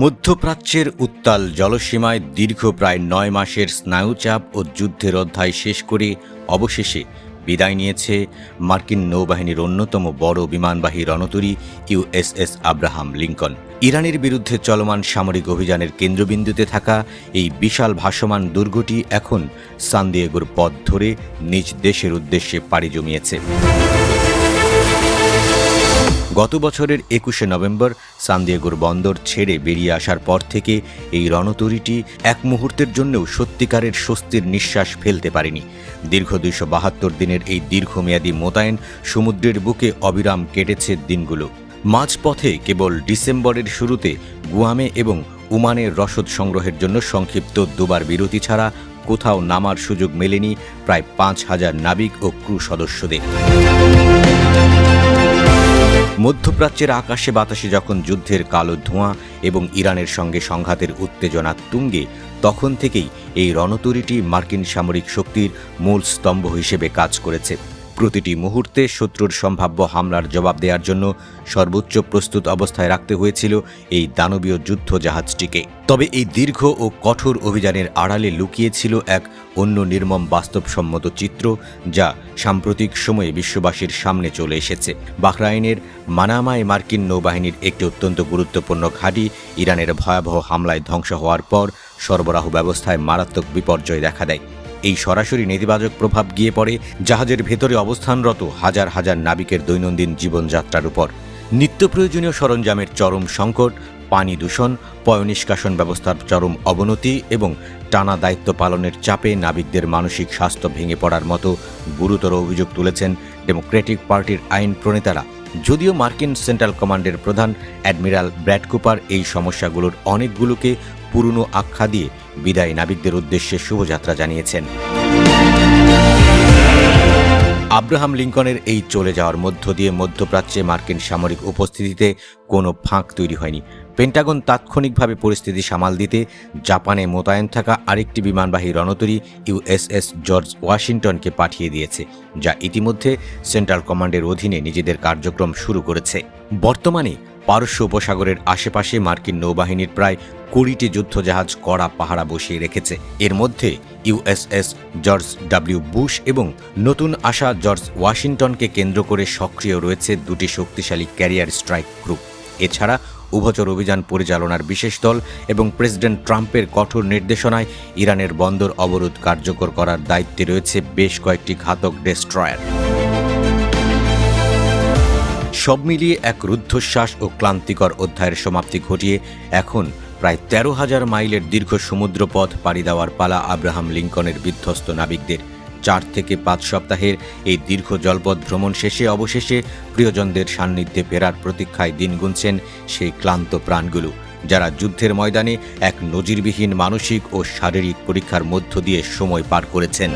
মধ্যপ্রাচ্যের উত্তাল জলসীমায় দীর্ঘ প্রায় ৯ মাসের স্নায়ুচাপ ও যুদ্ধের অধ্যায় শেষ করে অবশেষে বিদায় নিয়েছে মার্কিন নৌবাহিনীর অন্যতম বড় বিমানবাহী রণতরী ইউএসএস আব্রাহাম লিঙ্কন। ইরানের বিরুদ্ধে চলমান সামরিক অভিযানের কেন্দ্রবিন্দুতে থাকা এই বিশাল ভাসমান দুর্গটি এখন সান দিয়েগোর পথ ধরে নিজ দেশের উদ্দেশ্যে পাড়ি জমিয়েছে। গত বছরের ২১শে নভেম্বর সান দিয়েগোর বন্দর ছেড়ে বেরিয়ে আসার পর থেকে এই রণতরীটি এক মুহূর্তের জন্যও সত্যিকারের স্বস্তির নিঃশ্বাস ফেলতে পারেনি। দীর্ঘ ২৭২ দিনের এই দীর্ঘমেয়াদী মোতায়েন সমুদ্রের বুকে অবিরাম কেটেছে দিনগুলো। মাঝপথে কেবল ডিসেম্বরের শুরুতে গুয়ামে এবং ওমানের রসদ সংগ্রহের জন্য সংক্ষিপ্ত দুবার বিরতি ছাড়া কোথাও নামার সুযোগ মেলেনি প্রায় ৫,০০০ নাবিক ও ক্রু সদস্যদের। মধ্যপ্রাচ্যের আকাশে বাতাসে যখন যুদ্ধের কালো ধোঁয়া এবং ইরানের সঙ্গে সংঘাতের উত্তেজনা তুঙ্গে, তখন থেকেই এই রণতরীটি মার্কিন সামরিক শক্তির মূল স্তম্ভ হিসেবে কাজ করেছে। প্রতিটি মুহূর্তে শত্রুর সম্ভাব্য হামলার জবাব দেওয়ার জন্য সর্বোচ্চ প্রস্তুত অবস্থায় রাখতে হয়েছিল এই দানবীয় যুদ্ধ জাহাজটিকে। তবে এই দীর্ঘ ও কঠোর অভিযানের আড়ালে লুকিয়েছিল এক অন্য নির্মম বাস্তবসম্মত চিত্র, যা সাম্প্রতিক সময়ে বিশ্ববাসীর সামনে চলে এসেছে। বাহরাইনের মানামায় মার্কিন নৌবাহিনীর একটি অত্যন্ত গুরুত্বপূর্ণ ঘাঁটি ইরানের ভয়াবহ হামলায় ধ্বংস হওয়ার পর সরবরাহ ব্যবস্থায় মারাত্মক বিপর্যয় দেখা দেয়। এই সরাসরি নেতিবাচক প্রভাব গিয়ে পড়ে জাহাজের ভেতরে অবস্থানরত হাজার হাজার নাবিকের দৈনন্দিন জীবনযাত্রার উপর। নিত্য প্রয়োজনীয় সরঞ্জামের চরম সংকট, পানি দূষণ, পয়ঃনিষ্কাশন ব্যবস্থার চরম অবনতি এবং টানা দায়িত্ব পালনের চাপে নাবিকদের মানসিক স্বাস্থ্য ভেঙে পড়ার মতো গুরুতর অভিযোগ তুলেছেন ডেমোক্রেটিক পার্টির আইন প্রণেতারা। যদিও মার্কিন সেন্ট্রাল কমান্ডের প্রধান অ্যাডমিরাল ব্র্যাড কুপার এই সমস্যাগুলোর অনেকগুলোকে পুরনো আখ্যা দিয়ে বিদায়ী নাবিকদের উদ্দেশ্যে শুভযাত্রা জানিয়েছেন। আব্রাহাম লিঙ্কনের এই চলে যাওয়ার মধ্য দিয়ে মধ্যপ্রাচ্যে মার্কিন সামরিক উপস্থিতিতে কোনো ফাঁক তৈরি হয়নি। পেন্টাগন তাৎক্ষণিকভাবে পরিস্থিতি সামাল দিতে জাপানে মোতায়েন থাকা আরেকটি বিমানবাহী রণতরী ইউএসএস জর্জ ওয়াশিংটনকে পাঠিয়ে দিয়েছে, যা ইতিমধ্যে সেন্ট্রাল কমান্ডের অধীনে নিজেদের কার্যক্রম শুরু করেছে। বর্তমানে পারস্য উপসাগরের আশেপাশে মার্কিন নৌবাহিনীর প্রায় ২০টি যুদ্ধজাহাজ কড়া পাহারা বসিয়ে রেখেছে। এর মধ্যে ইউএসএস জর্জ ডব্লিউ বুশ এবং নতুন আসা জর্জ ওয়াশিংটনকে কেন্দ্র করে সক্রিয় রয়েছে দুটি শক্তিশালী ক্যারিয়ার স্ট্রাইক গ্রুপ। এছাড়া উভচর অভিযান পরিচালনার বিশেষ দল এবং প্রেসিডেন্ট ট্রাম্পের কঠোর নির্দেশনায় ইরানের বন্দর অবরোধ কার্যকর করার দায়িত্বে রয়েছে বেশ কয়েকটি ঘাতক ডেস্ট্রয়ার। সব মিলিয়ে এক রুদ্ধশ্বাস ও ক্লান্তিকর অধ্যায়ের সমাপ্তি ঘটিয়ে এখন প্রায় ১৩,০০০ মাইলের দীর্ঘ সমুদ্রপথ পাড়ি দেওয়ার পালা আব্রাহাম লিঙ্কনের বিধ্বস্ত নাবিকদের। ৪ থেকে ৫ সপ্তাহের এই দীর্ঘ জলপথ ভ্রমণ শেষে অবশেষে প্রিয়জনদের সান্নিধ্যে ফেরার প্রতীক্ষায় দিন গুনছেন সেই ক্লান্ত প্রাণগুলো, যারা যুদ্ধের ময়দানে এক নজিরবিহীন মানসিক ও শারীরিক পরীক্ষার মধ্য দিয়ে সময় পার করেছেন।